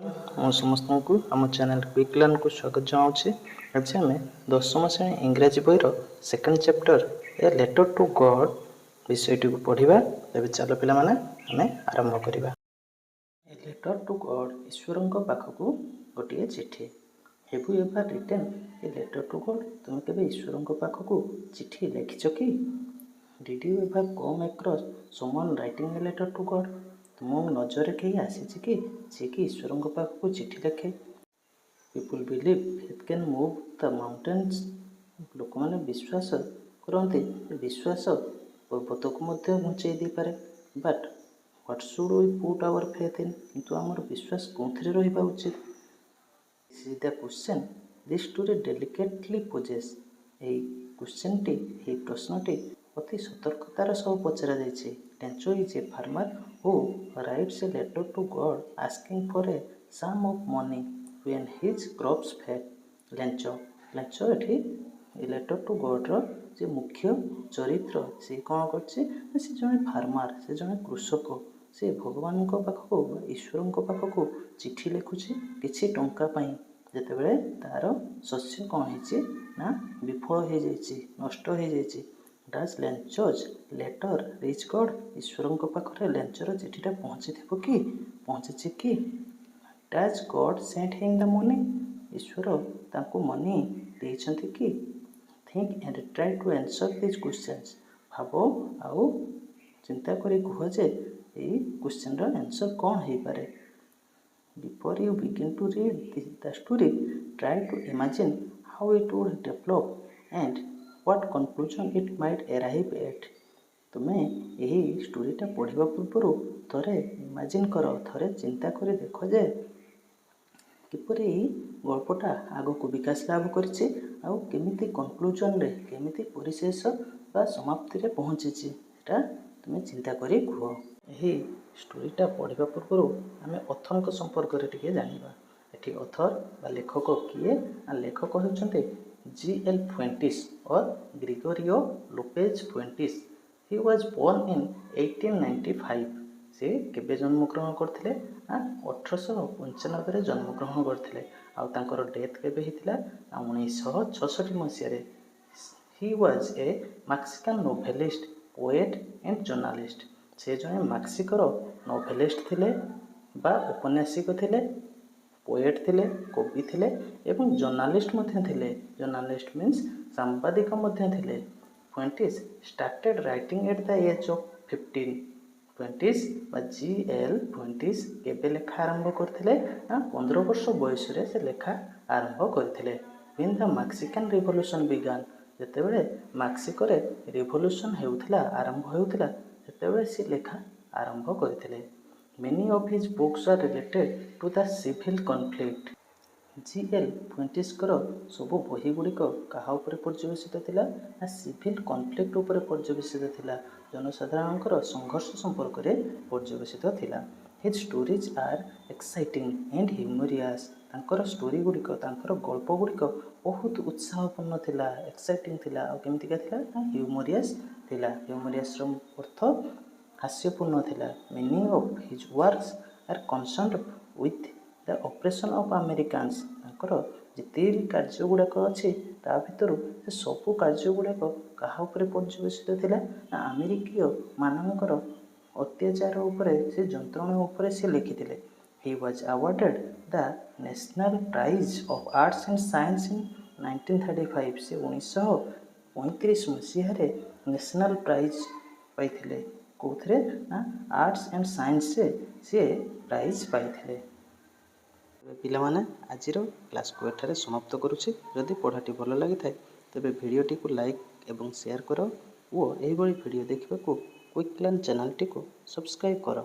ମୁଁ ସମସ୍ତଙ୍କୁ ଆମ ଚ୍ୟାନେଲ୍ କ୍ୱିକ୍ ଲର୍ଣ୍ଣକୁ ସ୍ୱାଗତ ଜଣାଉଛି। ଆଜି ଆମେ ଦଶମ ଶ୍ରେଣୀ ଇଂରାଜୀ ବହିର second chapter A letter to ଗଡ୍ ବିଷୟଟିକୁ ପଢ଼ିବା। ତେବେ ଚାଲ ପିଲାମାନେ ଆମେ ଆରମ୍ଭ କରିବା। ଏ ଲେଟର୍ ଟୁ ଗଡ୍, ଈଶ୍ୱରଙ୍କ ପାଖକୁ ଗୋଟିଏ ଚିଠି। Have you ever written a letter to God? ତୁମେ କେବେ ଈଶ୍ୱରଙ୍କ ପାଖକୁ ଚିଠି ଲେଖିଛ କି? Did you ever come across someone writing a letter to God? ତୁମ ନଜରରେ କେହି ଆସିଛି କି ଯିଏକି ଈଶ୍ୱରଙ୍କ ପାଖକୁ ଚିଠି ଲେଖେ? People believe faith can move the mountains. ଲୋକମାନେ ବିଶ୍ୱାସ କରନ୍ତି ଯେ ବିଶ୍ୱାସ ପର୍ବତକୁ ମଧ୍ୟ ଘୁଞ୍ଚେଇ ଦେଇପାରେ। But what should we put our faith in? କିନ୍ତୁ ଆମର ବିଶ୍ୱାସ କେଉଁଥିରେ ରହିବା ଉଚିତ? This is the question this story delicately poses. ଏହି ପ୍ରଶ୍ନଟି ଅତି ସତର୍କତାର ସହ ପଚରାଯାଇଛି। Lencho is a farmer who writes a letter to God asking for a sum of money when his crops fail. Lencho ଏଠି ଏ ଲେଟର୍ ଟୁ ଗଡ୍ର ଯେ ମୁଖ୍ୟ ଚରିତ୍ର, ସେ କ'ଣ କରିଛି ନା ସେ ଜଣେ ଫାର୍ମାର, ସେ ଜଣେ କୃଷକ। ସେ ଭଗବାନଙ୍କ ପାଖକୁ ବା ଈଶ୍ୱରଙ୍କ ପାଖକୁ ଚିଠି ଲେଖୁଛି କିଛି ଟଙ୍କା ପାଇଁ, ଯେତେବେଳେ ତାର ଶସ୍ୟ କ'ଣ ହେଇଛି ନା ବିଫଳ ହେଇଯାଇଛି, ନଷ୍ଟ ହେଇଯାଇଛି। Does Lencho's letter reach God? ଈଶ୍ୱରଙ୍କ ପାଖରେ ଲେଞ୍ଚର ଚିଠିଟା ପହଞ୍ଚିଛି କି? Does God send him the money? ଈଶ୍ୱର ତାଙ୍କୁ ମନି ଦେଇଛନ୍ତି କି? Think and try to answer these questions. ଭାବ ଆଉ ଚିନ୍ତା କରି କୁହ ଯେ ଏଇ କ୍ୱେଶ୍ଚନର ଆନ୍ସର କ'ଣ ହେଇପାରେ। Before you begin to read the story, try to imagine how it would develop and what conclusion it might arrive at. ତୁମେ ଏହି ଷ୍ଟୋରିଟା ପଢ଼ିବା ପୂର୍ବରୁ ଥରେ ଇମାଜିନ୍ କର, ଥରେ ଚିନ୍ତା କରି ଦେଖ ଯେ କିପରି ଏହି ଗଳ୍ପଟା ଆଗକୁ ବିକାଶ ଲାଭ କରିଛି ଆଉ କେମିତି କନକ୍ଲୁଜନରେ, କେମିତି ପରିଶେଷ ବା ସମାପ୍ତିରେ ପହଞ୍ଚିଛି, ସେଟା ତୁମେ ଚିନ୍ତା କରି କୁହ। ଏହି ଷ୍ଟୋରିଟା ପଢ଼ିବା ପୂର୍ବରୁ ଆମେ ଅଥରଙ୍କ ସମ୍ପର୍କରେ ଟିକେ ଜାଣିବା। ଏଠି ଅଥର ବା ଲେଖକ କିଏ? ଲେଖକ ହେଉଛନ୍ତି G.L. Fuentes or Gregorio Lopez Fuentes. He was born in 1895. ସେ କେବେ ଜନ୍ମଗ୍ରହଣ କରିଥିଲେ? 1895ରେ ଜନ୍ମଗ୍ରହଣ କରିଥିଲେ। ଆଉ ତାଙ୍କର ଡେଥ୍ କେବେ ହେଇଥିଲା? 1966 ମସିହାରେ। He was a Mexican novelist, poet and journalist. ସେ ଜଣେ ମେକ୍ସିକୋର ନୋଭେଲିଷ୍ଟ ଥିଲେ ବା ଉପନ୍ୟାସିକ ଥିଲେ, ପୋଏଟ୍ ଥିଲେ, କବି ଥିଲେ ଏବଂ ଜର୍ଣ୍ଣାଲିଷ୍ଟ ମଧ୍ୟ ଥିଲେ। ଜର୍ଣ୍ଣାଲିଷ୍ଟ ମିନ୍ସ ସାମ୍ବାଦିକ ମଧ୍ୟ ଥିଲେ। Fuentes started writing at the age of 15। Fuentes ବା G.L. ଫୁଏଣ୍ଟିସ୍ କେବେ ଲେଖା ଆରମ୍ଭ କରିଥିଲେ? 15 ବର୍ଷ ବୟସରେ ସେ ଲେଖା ଆରମ୍ଭ କରିଥିଲେ। When the Mexican Revolution began, ଯେତେବେଳେ ମେକ୍ସିକୋରେ ରିଭଲ୍ୟୁସନ୍ ହେଉଥିଲା, ଆରମ୍ଭ ହେଉଥିଲା, ସେତେବେଳେ ସେ ଲେଖା ଆରମ୍ଭ କରିଥିଲେ। Many of his books are related to the civil conflict. G.L. ଫୁଏଣ୍ଟିସ୍ଙ୍କର ସବୁ ବହି ଗୁଡ଼ିକ କାହା ଉପରେ ପର୍ଯ୍ୟବେସିତ ଥିଲା? ସିଭିଲ୍ କନଫ୍ଲିକ୍ଟ ଉପରେ ପର୍ଯ୍ୟବେସିତ ଥିଲା। ଜନସାଧାରଣଙ୍କର ସଂଘର୍ଷ ସମ୍ପର୍କରେ ପର୍ଯ୍ୟବେସିତ ଥିଲା। His stories are exciting and humorous. ତାଙ୍କର ଷ୍ଟୋରି ଗୁଡ଼ିକ, ତାଙ୍କର ଗଳ୍ପ ଗୁଡ଼ିକ ବହୁତ ଉତ୍ସାହପୂର୍ଣ୍ଣ ଥିଲା, ଏକ୍ସାଇଟିଂ ଥିଲା। ଆଉ କେମିତିକା ଥିଲା? ହ୍ୟୁମୋରିୟସ୍ ଥିଲା। ହ୍ୟୁମୋରିୟସ୍ର ଅର୍ଥ ହାସ୍ୟପୂର୍ଣ୍ଣ ଥିଲା। Many of his works are concerned with the oppression of Americans. ତାଙ୍କର ଯେତିକି କାର୍ଯ୍ୟ ଗୁଡ଼ାକ ଅଛି ତା ଭିତରୁ ସେ ସବୁ କାର୍ଯ୍ୟ ଗୁଡ଼ାକ କାହା ଉପରେ ପର୍ଯ୍ୟବେସିତ ଥିଲା? ଆମେରିକୀୟ ମାନଙ୍କର ଅତ୍ୟାଚାର ଉପରେ, ସେ ଯନ୍ତ୍ରଣା ଉପରେ ସେ ଲେଖିଥିଲେ। He was awarded the National Prize of Arts and Science in 1935. ସେ 1935 ମସିହାରେ ନ୍ୟାସନାଲ ପ୍ରାଇଜ୍ ପାଇଥିଲେ। କେଉଁଥିରେ? ଆର୍ଟସ୍ ଆଣ୍ଡ ସାଇନ୍ସରେ ସେ ପ୍ରାଇଜ୍ ପାଇଥିଲେ। ପିଲାମାନେ, ଆଜିର କ୍ଲାସ୍କୁ ଏଠାରେ ସମାପ୍ତ କରୁଛି। ଯଦି ପଢ଼ାଟି ଭଲ ଲାଗିଥାଏ ତେବେ ଭିଡ଼ିଓଟିକୁ ଲାଇକ୍ ଏବଂ ସେୟାର କର ଓ ଏହିଭଳି ଭିଡ଼ିଓ ଦେଖିବାକୁ କ୍ୱିକ୍ ଲର୍ଣ୍ଣ ଚ୍ୟାନେଲଟିକୁ ସବସ୍କ୍ରାଇବ୍ କର।